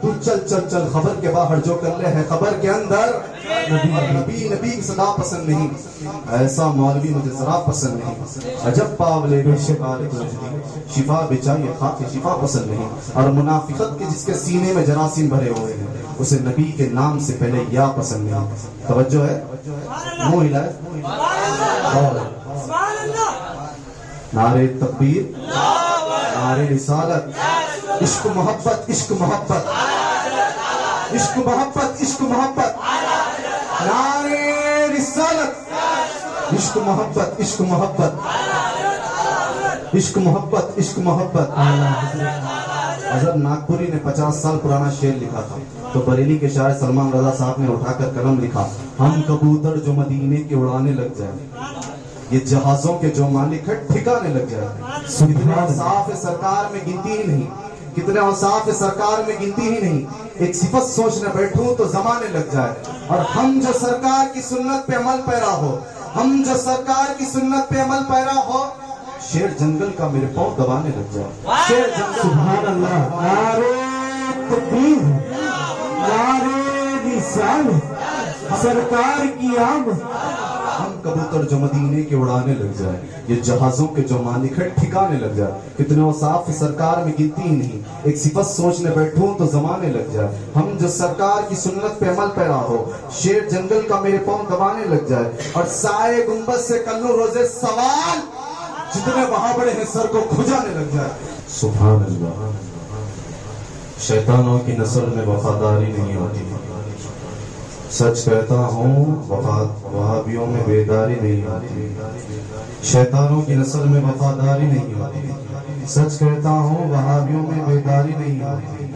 تو چل چل چل خبر کے باہر جو کر لے ہے خبر کے اندر نبی نبی کی صدا پسند نہیں، ایسا مولوی مجھے ذرا پسند نہیں، عجب پاولے بے شکار شفا بچائیے خاک شفا پسند نہیں، اور منافقت کے جس کے سینے میں جراثیم بھرے ہوئے ہیں اسے نبی کے نام سے پہلے یا پسند نہیں۔ توجہ ہے، منہ ہلائے، نعرے تکبیر، نعرے رسالت، عشق محبت عشق محبت عشق محبت عشق محبت، نعرے رسالت، عشق محبت عشق محبت عشق محبت عشق محبت۔ حضرت ناگپوری نے 50 سال پرانا شعر لکھا تھا تو بریلی کے شاعر سلمان رضا صاحب نے اٹھا کر قلم لکھا، ہم کبوتر جو مدینے کے اڑانے لگ جائیں، یہ جہازوں کے جو مالک ہے ٹھکانے لگ جائے۔ کتنے اوصاف سرکار میں گنتی ہی نہیں، کتنے اوصاف سرکار میں گنتی ہی نہیں، ایک صفت سوچنے بیٹھوں تو زمانے لگ جائے۔ اور ہم جو سرکار کی سنت پہ عمل پیرا ہو، ہم جو سرکار کی سنت پہ عمل پیرا ہو، شیر جنگل کا میرے پاؤں دبانے لگ جائے۔ شیر جنگل، سبحان اللہ، نعرے تکبیر، نعرے رسالت، سرکار کی آمد، ہم کبوتر جو مدینے کے اڑانے لگ جائے، یہ جہازوں کے جو مالک ہے ٹھکانے لگ جائے۔ کتنے اوصاف سرکار میں گنتی ہی نہیں، ایک صفت سوچنے بیٹھوں تو زمانے لگ جائے۔ ہم جو سرکار کی سنت پہ عمل پیرا ہو، شیر جنگل کا میرے پاؤں دبانے لگ جائے۔ اور سائے گنبد سے کلو روزے سوال، جتنے وہاں بڑے ہیں سر کو کھجانے لگ جائے۔ سبحان اللہ۔ شیطانوں کی نسل میں وفاداری نہیں ہوتی، سچ کہتا ہوں وہابیوں میں بیداری نہیں ہوتی، شیطانوں کی نسل میں وفاداری نہیں ہوتی، سچ کہتا ہوں وہابیوں میں بیداری نہیں ہوتی۔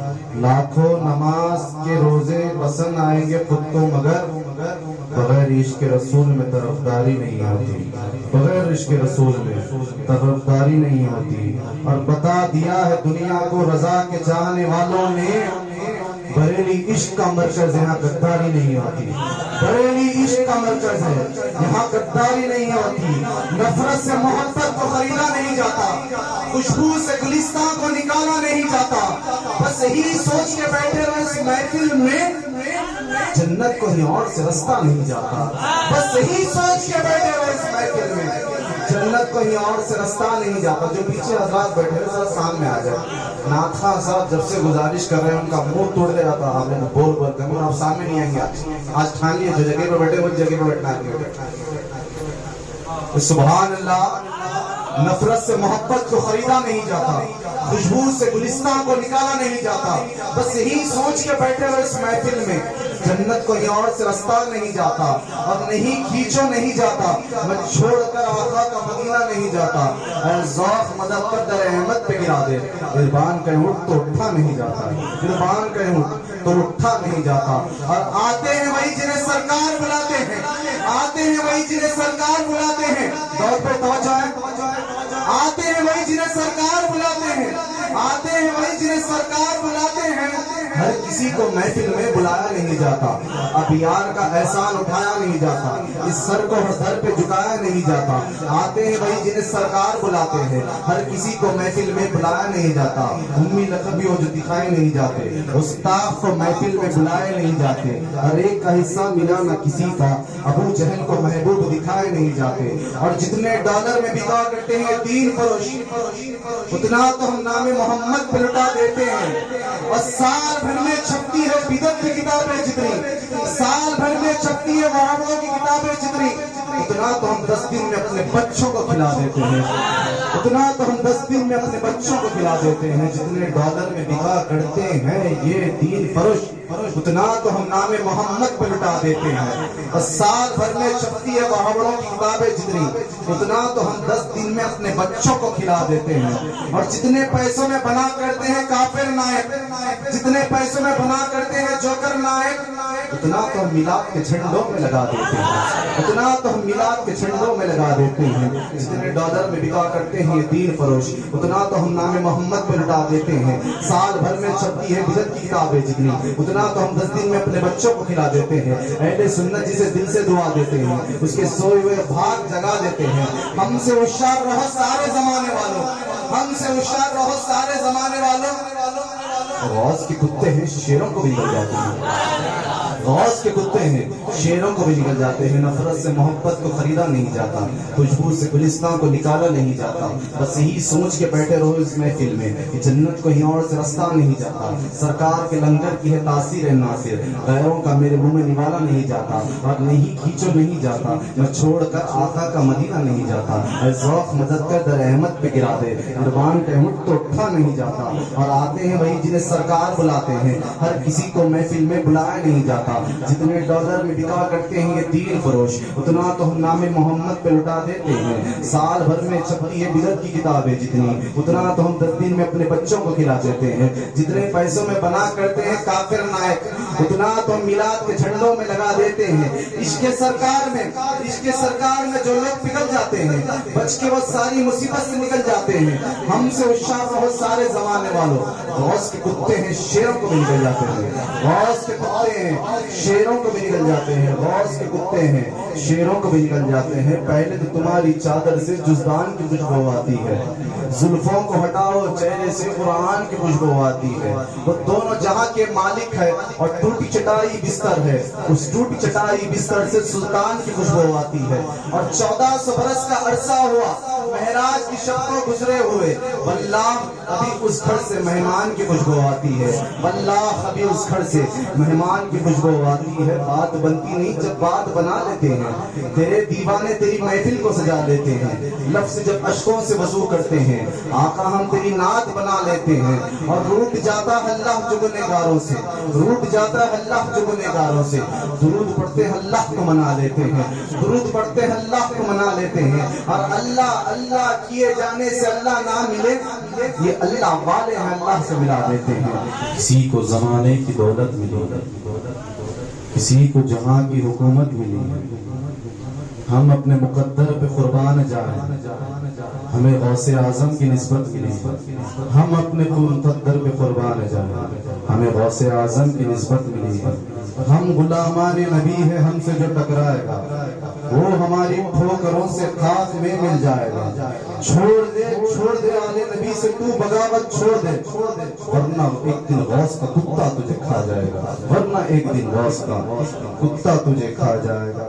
لاکھوں نماز کے روزے پسند آئیں گے خود کو مگر بغیر عشق رسول میں طرفداری نہیں ہوتی، بغیر عشق رسول میں طرفداری نہیں ہوتی۔ اور بتا دیا ہے دنیا کو رضا کے چاہنے والوں نے، بریلی عشق کا مرکز، یہاں غداری نہیں ہوتی، بریلی عشق کا مرکز ہے، یہاں غداری نہیں ہوتی۔ نفرت سے محبت کو خریدا نہیں جاتا، خوشبو سے گلستان کو نکالا نہیں جاتا، بس یہی سوچ کے بیٹھے رہے اس محفل میں جنت کو ہی اور سے رستہ نہیں جاتا، بس یہی سوچ کے بیٹھے رہے اس محفل میں جنت کو ہی اور سے رستہ نہیں جاتا۔ جو پیچھے حضرات بیٹھے ہیں ذرا سامنے آ جائے۔ نعت خان صاحب جب سے گزارش کر رہے ہیں ان کا منہ توڑ دے رہا تھا، آپ نے بول بول کر آپ سامنے نہیں آئیں گے، آج ٹھان لیے جو جگہ پہ بیٹھے وہ جگہ پہ بیٹھنا ہے۔ سبحان اللہ۔ نفرت سے محبت کو خریدا نہیں جاتا، خوشبو سے گلستان کو نکالا نہیں جاتا، بس یہی سوچ کے بیٹھے ہوئے اس محفل میں جنت کو یہ اور سے رستہ نہیں جاتا، اور نہیں کھینچو نہیں جاتا، میں چھوڑ کر آقا کا مدینہ نہیں جاتا۔ اے ذوق مدد کر در احمد پہ گرا دے، قربان کہیں اٹھ تو اٹھا نہیں جاتا، قربان کہیں اٹھ تو اٹھا نہیں جاتا۔ اور آتے ہیں وہی جنہیں سرکار بلاتے ہیں، آتے ہیں وہی جنہیں سرکار بلاتے ہیں، دور پہ توجہ ہے، آتے ہیں وہی جنہیں سرکار بلاتے ہیں، آتے ہیں وہی جنہیں سرکار بلاتے ہیں۔ ہر کسی کو محفل میں بلایا نہیں جاتا، ابیار کا احسان اٹھایا نہیں جاتا، اس سر کو در پہ جھکایا نہیں جاتا۔ آتے ہیں وہی جنہیں سرکار بلاتے ہیں، ہر کسی کو محفل میں بلایا نہیں جاتا۔ امی لقبیوں جو دکھائے نہیں جاتے، استاذ کو محفل میں بلائے نہیں جاتے، ہر ایک کا حصہ ملا نہ کسی کا، ابو جہل کو محبوب دکھائے نہیں جاتے۔ اور جتنے ڈالر میں بکا کرتے ہیں دین فروش، اتنا تو ہم نام محمد پہ لٹا دیتے ہیں۔ اور سال بھر میں چھپتی ہے بدعت کی کتابیں جتنی، سال بھر میں چھپتی ہے وہابیوں کی کتابیں جتنی، اتنا تو ہم 10 دن میں اپنے بچوں کو کھلا دیتے ہیں، اتنا تو ہم 10 دن میں اپنے بچوں کو کھلا دیتے ہیں۔ جتنے ڈالر میں بکا کرتے ہیں یہ دین فروش، اتنا تو ہم نام محمد پہ لٹا دیتے ہیں۔ اور سال بھر میں چھپتی ہے وہابیوں کی کتابیں جتنی، اتنا تو ہم 10 دن میں اپنے بچوں کو کھلا دیتے ہیں۔ اور جتنے پیسوں میں بنا کرتے ہیں کافر نائب، جتنے پیسوں میں بنا کرتے ہیں جوکر نائب، اتنا تو ہم میلاد کے جھنڈوں میں لگا دیتے ہیں، اتنا تو ہم میلاد کے جھنڈوں میں لگا دیتے ہیں۔ جتنے ڈالر میں بکا کرتے ہیں یہ دین فروش، اتنا تو ہم نام محمد پہ لٹا دیتے ہیں۔ سال بھر میں چھپتی ہے بدعت کی کتابیں جتنی، اتنا تو ہم 10 دن میں اپنے بچوں کو کھلا دیتے ہیں۔ اہل سنت جسے دل سے دعا دیتے ہیں، اس کے سوئے ہوئے بھاگ جگا دیتے ہیں۔ ہم سے ہوشیار رہو سارے زمانے والوں، ہم سے ہوشیار رہو سارے زمانے والوں، غوث کے کتے ہیں شیروں کو بھی نگل جاتے ہیں، غوث کے کتے ہیں شیروں کو بھی نگل جاتے ہیں۔ نفرت سے محبت کو خریدا نہیں جاتا، خوشبو سے گلستان کو نکالا نہیں جاتا، بس یہی سوچ کے بیٹھے رہو اس محفل میں کہ جنت کو کہیں اور سے رستہ نہیں جاتا۔ سرکار کے لنگر کی ہے تاثیر ناصر، غیروں کا میرے منہ میں نوالا نہیں جاتا، اور نہیں کھینچو نہیں جاتا، میں چھوڑ کر آقا کا مدینہ نہیں جاتا۔ اے ذوق مدد کر در احمد پہ گرا دے، قربان احمد تو اٹھا نہیں جاتا۔ اور آتے ہیں وہی جنہیں سرکار بلاتے ہیں، ہر کسی کو محفل میں بلایا نہیں جاتا۔ جتنے ڈالر میں بکا کرتے ہیں یہ دین فروش، اتنا تو ہم نام محمد پہ لٹا دیتے ہیں۔ سال بھر میں چھپتی ہے بدعت کی کتابیں جتنی، اتنا تو ہم 10 دن میں اپنے بچوں کو کھلا دیتے ہیں۔ جتنے پیسوں میں بنا کرتے ہیں کافر نائک، اتنا تو ہم میلاد کے جھنڈوں میں لگا دیتے ہیں۔ عشق سرکار میں جو لوگ پگھل جاتے ہیں، بچ کے وہ ساری مصیبت سے نکل جاتے ہیں۔ ہم سے ہوشیار رہو سارے زمانے والوں، غوث کے کتے ہیں شیروں کو بھی نکل جاتے ہیں، غوث کے کتے ہیں شیروں کو بھی نکل جاتے ہیں، غوث کے کتے ہیں شیروں کو بھی نکل جاتے ہیں۔ پہلے تو تمہاری چادر سے جزدان کی خوشبو آتی ہے، زلفوں کو ہٹاؤ چہرے سے قرآن کی خوشبو آتی ہے۔ وہ دونوں جہاں کے مالک ہے اور ٹوٹی چٹائی بستر ہے، اس ٹوٹی چٹائی بستر سے سلطان کی خوشبو آتی ہے۔ اور 1400 برس کا عرصہ ہوا معراج کی شب کو گزرے ہوئے، واللہ ابھی اس گھر سے مہمان کی خوشبو آتی ہے، واللہ ابھی اس گھر سے مہمان کی خوشبو آتی ہے۔ بات بنتی نہیں جب بات بنا لیتے ہیں، تیرے دیوانے تیری محفل کو سجا لیتے ہیں، لفظ جب اشکوں سے وضو کرتے ہیں، آقا ہم تیری نعت بنا لیتے ہیں۔ اور روٹ جاتا ہے اللہ جو گنہگاروں سے، روٹ جاتا ہے اللہ جو گنہگاروں سے، درود پڑھتے ہیں اللہ کو منا لیتے ہیں، درود پڑھتے ہیں اللہ کو منا لیتے ہیں۔ اور اللہ اللہ کیے جانے سے اللہ نہ ملے، یہ اللہ والے ہیں اللہ سے ملا دیتے ہیں۔ کسی کو زمانے کی دولت ملی، کسی کو جہاں کی حکومت ملی، ہم اپنے مقدر پہ قربان جائیں، ہمیں غوث اعظم کی نسبت ملی۔ ہم اپنے مقدر پہ قربان جائیں، ہمیں غوث اعظم کی نسبت ملی۔ ہم غلامان نبی ہے، ہم سے جو ٹکرائے گا وہ ہماری ٹھوکروں سے خاک میں مل جائے گا۔ چھوڑ دے آل نبی سے تو بغاوت چھوڑ دے، ورنہ ایک دن غوث کا کتا تجھے کھا جائے گا، ورنہ ایک دن غوث کا کتا تجھے کھا جائے گا۔